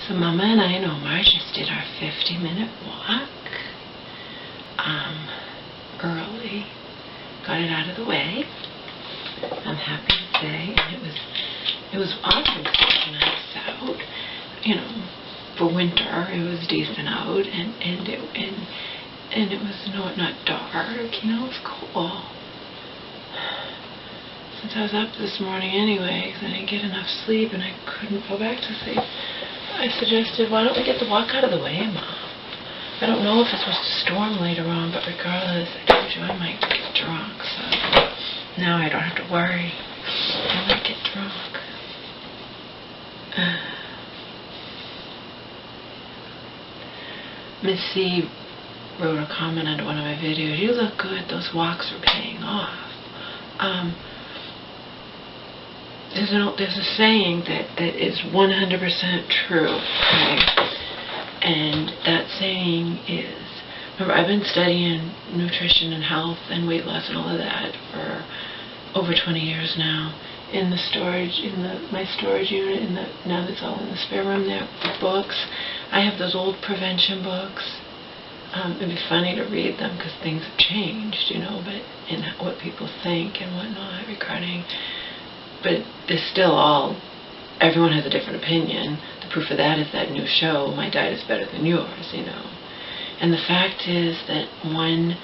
So Mama and I and Omar just did our 50-minute walk early. Got it out of the way, I'm happy to say. And it was awesome. It was nice out. You know, for winter it was decent out, and it was not dark. You know, it was cool. Since I was up this morning anyway, because I didn't get enough sleep and I couldn't go back to sleep, I suggested, why don't we get the walk out of the way, Mom? I don't know if it's supposed to storm later on, but regardless, I told you I might get drunk, so now I don't have to worry. I might get drunk. Miss C wrote a comment under one of my videos. You look good. Those walks are paying off. There's a saying that is 100% true, okay? And that saying is, remember, I've been studying nutrition and health and weight loss and all of that for over 20 years now. In the storage, my storage unit, now that's all in the spare room there, the books. I have those old prevention books. It'd be funny to read them because things have changed, you know, but in what people think and whatnot regarding. But it's still all, everyone has a different opinion. The proof of that is that new show, My Diet is Better Than Yours, you know. And the fact is that one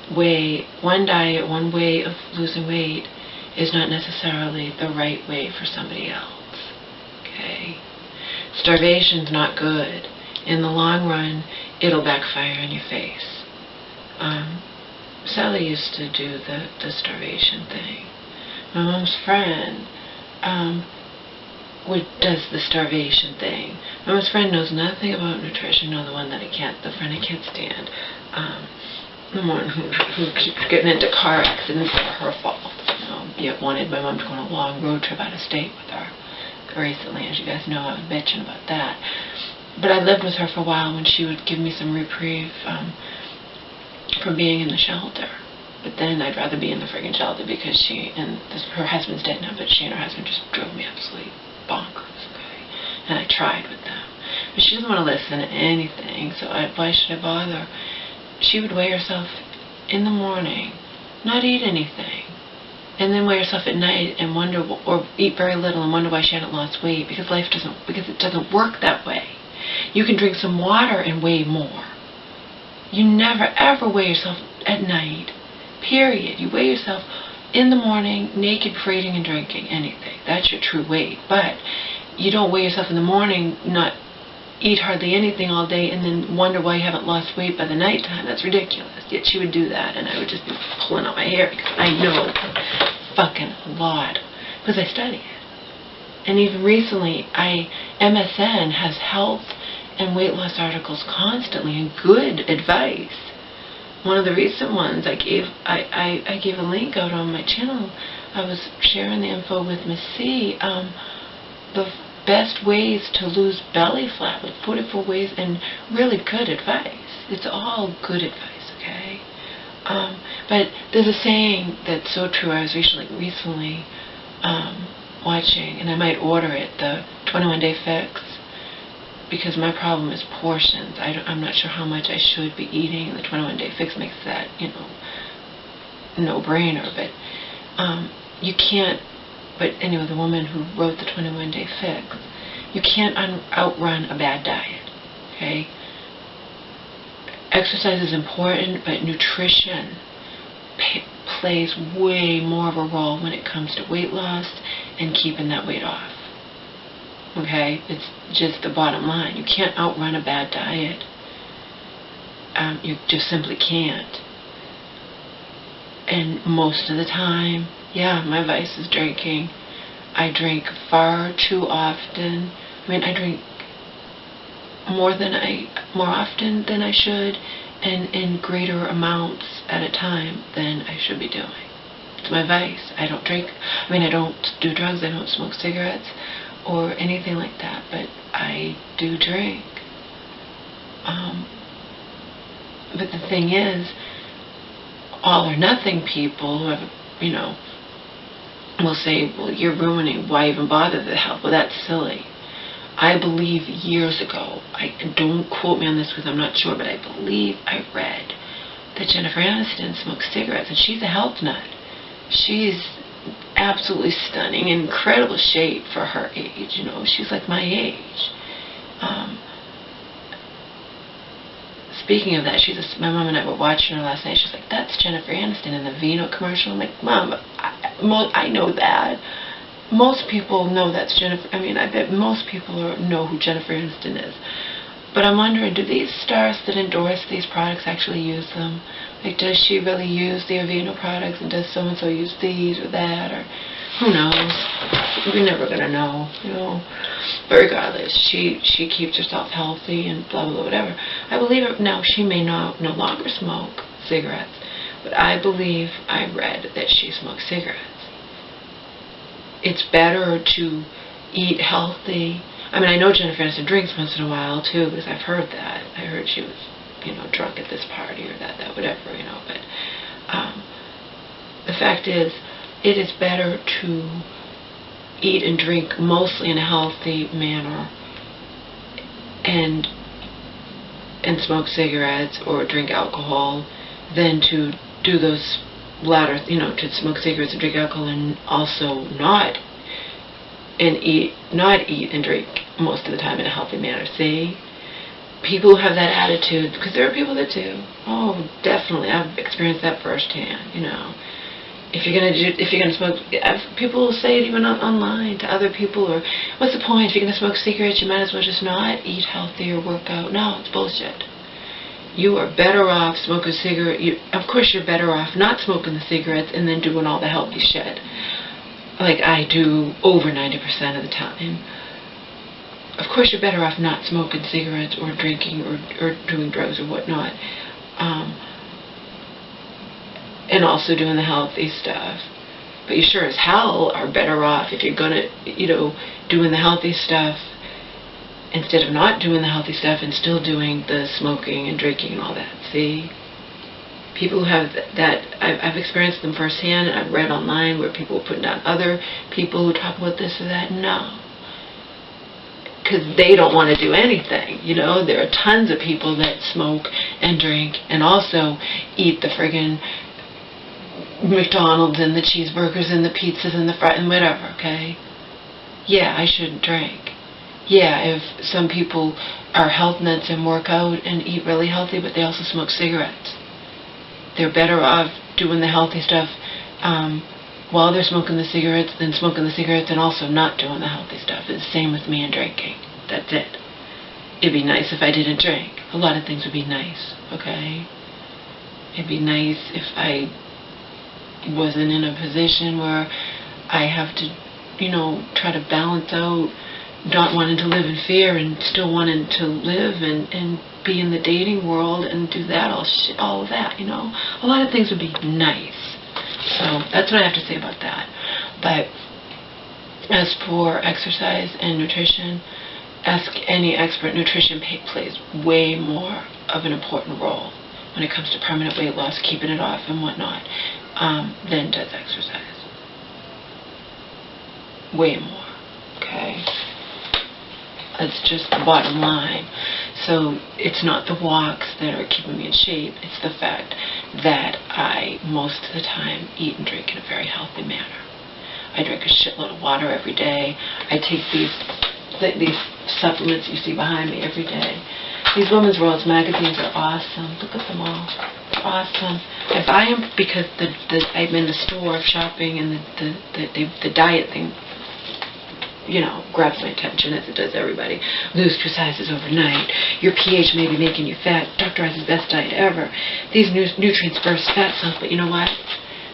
diet, one way of losing weight is not necessarily the right way for somebody else, okay? Starvation's not good. In the long run, it'll backfire in your face. Sally used to do the starvation thing. My mom's friend does the starvation thing. My mom's friend knows nothing about nutrition. No, the friend I can't stand. The one who keeps getting into car accidents that are her fault. You know, wanted my mom to go on a long road trip out of state with her recently. As you guys know, I was bitching about that. But I lived with her for a while when she would give me some reprieve from being in the shelter. But then I'd rather be in the friggin' shelter because her husband's dead now, but she and her husband just drove me absolutely bonkers, okay? And I tried with them. But she doesn't want to listen to anything, so why should I bother? She would weigh herself in the morning, not eat anything, and then weigh herself at night and wonder, or eat very little and wonder why she hadn't lost weight, because it doesn't work that way. You can drink some water and weigh more. You never ever weigh yourself at night. Period. You weigh yourself in the morning, naked, before eating and drinking anything. That's your true weight. But you don't weigh yourself in the morning, not eat hardly anything all day, and then wonder why you haven't lost weight by the nighttime. That's ridiculous. Yet she would do that, and I would just be pulling out my hair because I know fucking a lot because I study it. And even recently, MSN has health and weight loss articles constantly and good advice. One of the recent ones I gave a link out on my channel. I was sharing the info with Miss C. The best ways to lose belly fat, like 44 ways, and really good advice. It's all good advice, okay? But there's a saying that's so true. I was recently watching, and I might order it, the 21-day fix. Because my problem is portions. I'm not sure how much I should be eating. The 21-day fix makes that, you know, no-brainer. But you can't. But anyway, the woman who wrote the 21-day fix, you can't outrun a bad diet. Okay. Exercise is important, but nutrition plays way more of a role when it comes to weight loss and keeping that weight off. Okay, it's just the bottom line. You can't outrun a bad diet. You just simply can't. And most of the time, yeah, my vice is drinking. I drink far too often. I mean, I drink more often than I should, and in greater amounts at a time than I should be doing. It's my vice. I don't drink. I mean, I don't do drugs. I don't smoke cigarettes or anything like that, but I do drink. But the thing is, all or nothing people who have, you know, will say, well, you're ruining, why even bother the health? Well, that's silly. I believe years ago, don't quote me on this because I'm not sure, but I believe I read that Jennifer Aniston smokes cigarettes, and she's a health nut. She's absolutely stunning, incredible shape for her age. You know, she's like my age. Speaking of that, my mom and I were watching her last night. She's like, "That's Jennifer Aniston in the Vino commercial." I'm like, "Mom, I know that. Most people know that's Jennifer. I mean, I bet most people know who Jennifer Aniston is." But I'm wondering, do these stars that endorse these products actually use them? Like, does she really use the Aveeno products, and does so-and-so use these or that, or who knows? We're never going to know, you know. But regardless, she keeps herself healthy and blah, blah, blah, whatever. I believe her. Now, she may no longer smoke cigarettes, but I believe I read that she smokes cigarettes. It's better to eat healthy. I mean, I know Jennifer Aniston drinks once in a while, too, because I've heard that. I heard she was, you know, drunk at this party or that, whatever, you know. But the fact is, it is better to eat and drink mostly in a healthy manner and smoke cigarettes or drink alcohol than to do those latter, you know, to smoke cigarettes and drink alcohol and also not eat and drink most of the time in a healthy manner. See? People who have that attitude, because there are people that do. Oh, definitely. I've experienced that firsthand, you know. If you're gonna smoke, people will say it even online to other people, or what's the point? If you're gonna smoke cigarettes, you might as well just not eat healthy or work out. No, it's bullshit. You are better off smoking a cigarette. Of course, you're better off not smoking the cigarettes and then doing all the healthy shit, like I do over 90% of the time. Of course, you're better off not smoking cigarettes or drinking or doing drugs or whatnot. And also doing the healthy stuff. But you sure as hell are better off if you're gonna, you know, doing the healthy stuff instead of not doing the healthy stuff and still doing the smoking and drinking and all that. See? People who have that, I've experienced them firsthand, and I've read online where people are putting down other people who talk about this or that. No. Because they don't want to do anything, you know. There are tons of people that smoke and drink and also eat the friggin' McDonald's and the cheeseburgers and the pizzas and the fries and whatever, okay? Yeah, I shouldn't drink. Yeah, if some people are health nuts and work out and eat really healthy, but they also smoke cigarettes. They're better off doing the healthy stuff while they're smoking the cigarettes than smoking the cigarettes and also not doing the healthy stuff. It's the same with me and drinking. That's it. It'd be nice if I didn't drink. A lot of things would be nice, okay? It'd be nice if I wasn't in a position where I have to, you know, try to balance out not wanting to live in fear and still wanting to live and be in the dating world and do that, all of that, you know. A lot of things would be nice. So that's what I have to say about that. But as for exercise and nutrition, ask any expert. Nutrition plays way more of an important role when it comes to permanent weight loss, keeping it off and whatnot, than does exercise. Way more, okay? That's just the bottom line. So it's not the walks that are keeping me in shape. It's the fact that I, most of the time, eat and drink in a very healthy manner. I drink a shitload of water every day. I take these supplements you see behind me every day. These Women's Worlds magazines are awesome. Look at them all. They're awesome. I buy them because I'm in the store shopping, and the diet thing, you know, grabs my attention, as it does everybody. Lose 2 sizes overnight. Your pH may be making you fat. Dr. Oz's best diet ever. These nutrients burst fat cells. But you know what?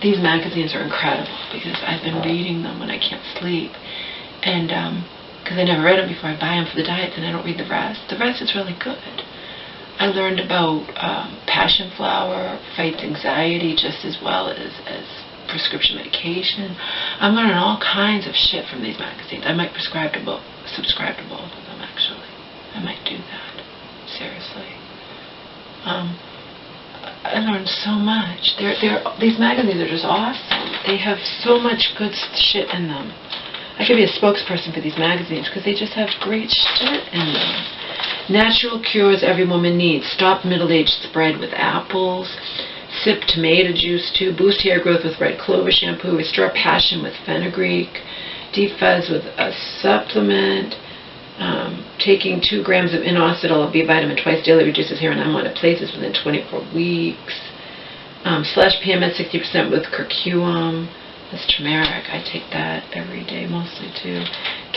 These magazines are incredible because I've been reading them when I can't sleep. And because I never read them before, I buy them for the diets and I don't read the rest. The rest is really good. I learned about passion flower, fights anxiety just as well as prescription medication. I'm learning all kinds of shit from these magazines. I might subscribe to both of them, actually. I might do that. Seriously. I learned so much. These magazines are just awesome. They have so much good shit in them. I could be a spokesperson for these magazines because they just have great shit in them. Natural cures every woman needs. Stop middle-age spread with apples. Sip tomato juice too. Boost hair growth with red clover shampoo. Restore passion with fenugreek. Defuzz with a supplement. Taking 2 grams of inositol, a B vitamin, twice daily reduces hair in unwanted places within 24 weeks. Slash PMS 60% with curcumin. That's turmeric. I take that every day mostly too.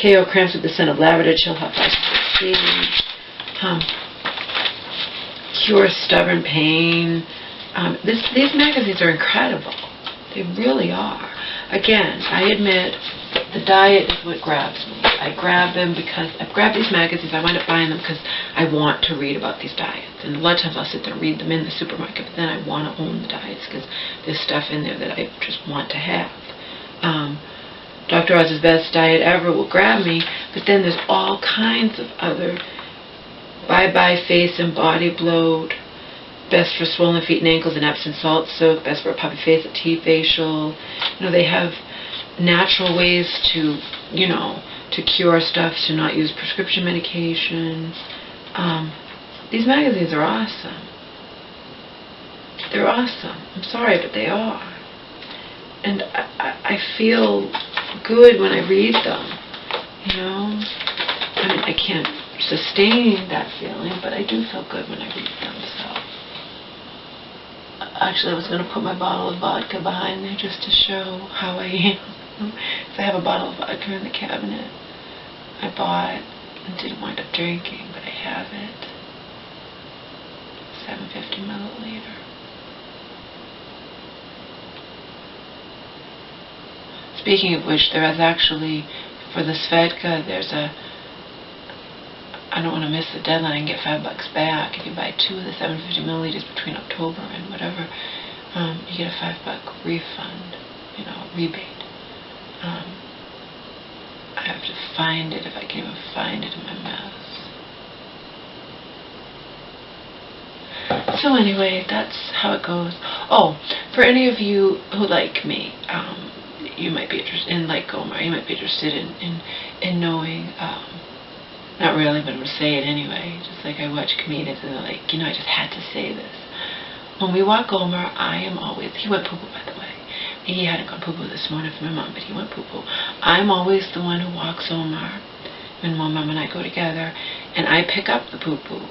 KO cramps with the scent of lavender, chill hot flashes with sage. Cure stubborn pain. These magazines are incredible. They really are. Again, I admit the diet is what grabs me. I grab them because I've grabbed these magazines. I wind up buying them because I want to read about these diets. And a lot of times I'll sit there and read them in the supermarket, but then I want to own the diets because there's stuff in there that I just want to have. Dr. Oz's Best Diet Ever will grab me, but then there's all kinds of other bye-bye face and body bloat, best for swollen feet and ankles and Epsom salt soak, best for a puffy face, a tea facial. You know, they have natural ways to, you know, to cure stuff, to not use prescription medication. These magazines are awesome. They're awesome. I'm sorry, but they are. And I feel good when I read them, you know. I mean, I can't sustain that feeling, but I do feel good when I read them, so. Actually, I was going to put my bottle of vodka behind there just to show how I am. So I have a bottle of vodka in the cabinet I bought and didn't wind up drinking, but I have it. 750 milliliter. Speaking of which, there is actually, for the Svedka, there's a, I don't want to miss the deadline and get $5 back. If you buy 2 of the 750 milliliters between October and whatever, you get a $5 refund, you know, rebate. I have to find it, if I can even find it in my mess. So anyway, that's how it goes. Oh, for any of you who like me, you might be interested in, like Gomer, you might be interested in knowing, not really, but I'm going to say it anyway, just like I watch comedians and they're like, you know, I just had to say this. When we walk Gomer, I am always, he went poo-poo by the way. He hadn't gone poo-poo this morning for my mom, but he went poo-poo. I'm always the one who walks Omar when my mom and I go together, and I pick up the poo-poo,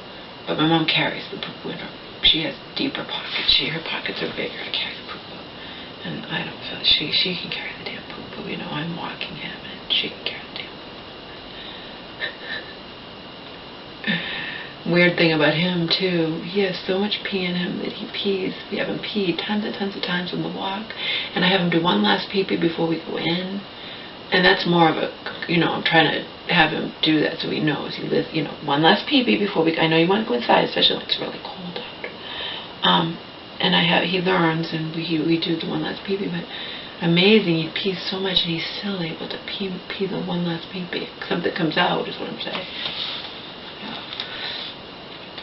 but my mom carries the poo-poo in her. She has deeper pockets. Her pockets are bigger to carry the poo-poo. And I don't feel she can carry the damn poo-poo. You know, I'm walking him, and she can carry the damn poo-poo. Weird thing about him, too, he has so much pee in him that he pees. We have him pee tons and tons of times on the walk, and I have him do one last pee-pee before we go in. And that's more of a, you know, I'm trying to have him do that so he knows he lives, you know, one last pee-pee before we, I know you want to go inside, especially when it's really cold out. And he learns, and we do the one last pee-pee, but amazing, he pees so much, and he's still able to pee the one last pee-pee. Something comes out, is what I'm saying. Yeah.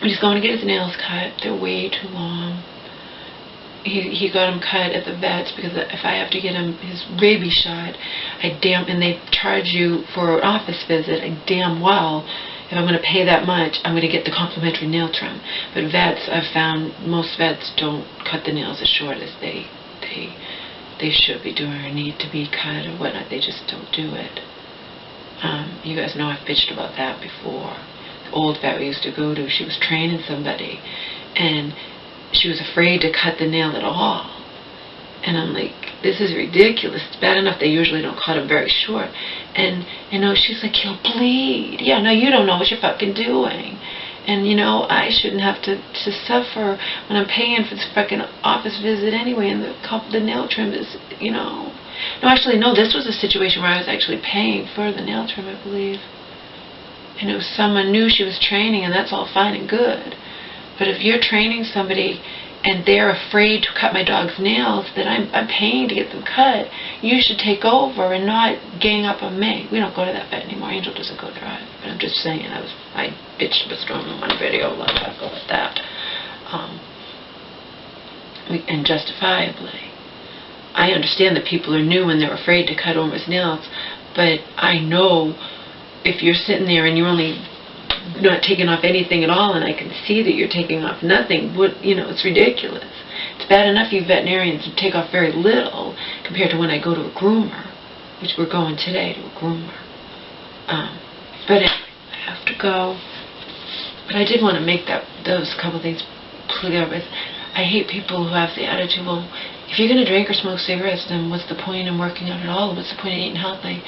He's going to get his nails cut. They're way too long. He got them cut at the vet's because if I have to get him his rabies shot, and they charge you for an office visit, I damn well, if I'm going to pay that much, I'm going to get the complimentary nail trim. But vets, I've found, most vets don't cut the nails as short as they should be doing or need to be cut or whatnot. They just don't do it. You guys know I've bitched about that before. The old vet we used to go to, she was training somebody, and she was afraid to cut the nail at all. And I'm like, this is ridiculous. It's bad enough they usually don't cut them very short. And, you know, she's like, he'll bleed. Yeah, no, you don't know what you're fucking doing. And, you know, I shouldn't have to suffer when I'm paying for this fucking office visit anyway, and the nail trim is, you know. No, actually, no, this was a situation where I was actually paying for the nail trim, I believe. And it was someone new she was training, and that's all fine and good. But if you're training somebody and they're afraid to cut my dog's nails that I'm paying to get them cut, you should take over and not gang up on me. We don't go to that vet anymore. Angel doesn't go there either. But I'm just saying, I bitched about Storm in one video a lot ago with that. And justifiably. I understand that people are new and they're afraid to cut Omar's nails, But I know if you're sitting there and you're only not taking off anything at all, and I can see that you're taking off nothing, it's ridiculous. It's bad enough you veterinarians take off very little compared to when I go to a groomer, which we're going today to a groomer. But anyway, I have to go. But I did want to make those couple things clear. I hate people who have the attitude, well, if you're going to drink or smoke cigarettes, then what's the point in working out at all? What's the point in eating healthy?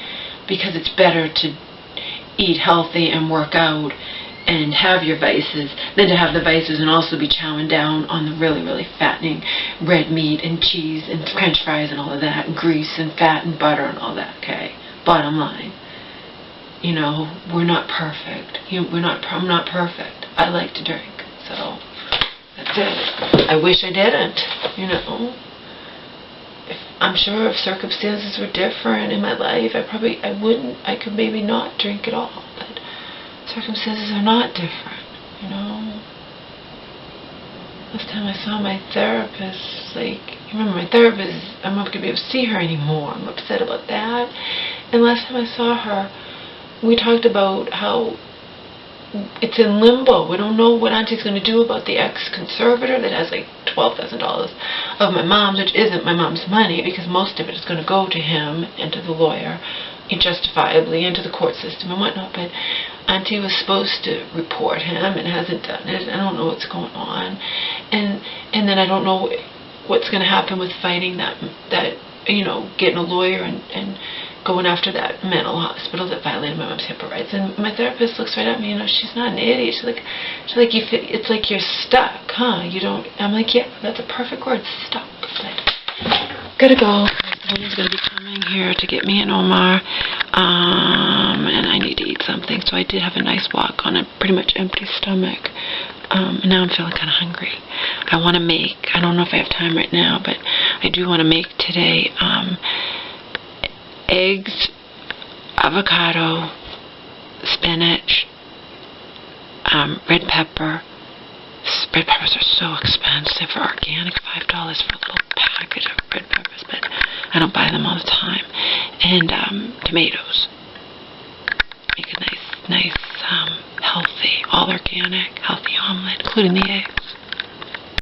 Because it's better to eat healthy and work out and have your vices than to have the vices and also be chowing down on the really, really fattening red meat and cheese and french fries and all of that, and grease and fat and butter and all that, okay? Bottom line, we're not perfect. I'm not perfect. I like to drink, so that's it. I wish I didn't, I'm sure if circumstances were different in my life, I could maybe not drink at all, but circumstances are not different, Last time I saw my therapist, my therapist, I'm not going to be able to see her anymore. I'm upset about that. And last time I saw her, we talked about how it's in limbo. We don't know what Auntie's going to do about the ex-conservator that has $12,000 of my mom's, which isn't my mom's money, because most of it is going to go to him and to the lawyer, justifiably, and to the court system and whatnot. But Auntie was supposed to report him and hasn't done it. I don't know what's going on. And then I don't know what's going to happen with fighting that getting a lawyer and going after that mental hospital that violated my mom's HIPAA rights. And my therapist looks right at me, she's not an idiot. She's like, it's like you're stuck, huh? I'm like, yeah, that's a perfect word, stuck. But gotta go. Someone's gonna be coming here to get me an Omar, and I need to eat something. So I did have a nice walk on a pretty much empty stomach. And now I'm feeling kind of hungry. I want to make, I don't know if I have time right now, but I do want to make today, eggs, avocado, spinach, red pepper. Red peppers are so expensive for organic, $5 for a little package of red peppers, but I don't buy them all the time. And tomatoes. Make a nice, healthy, all organic, healthy omelet, including the eggs.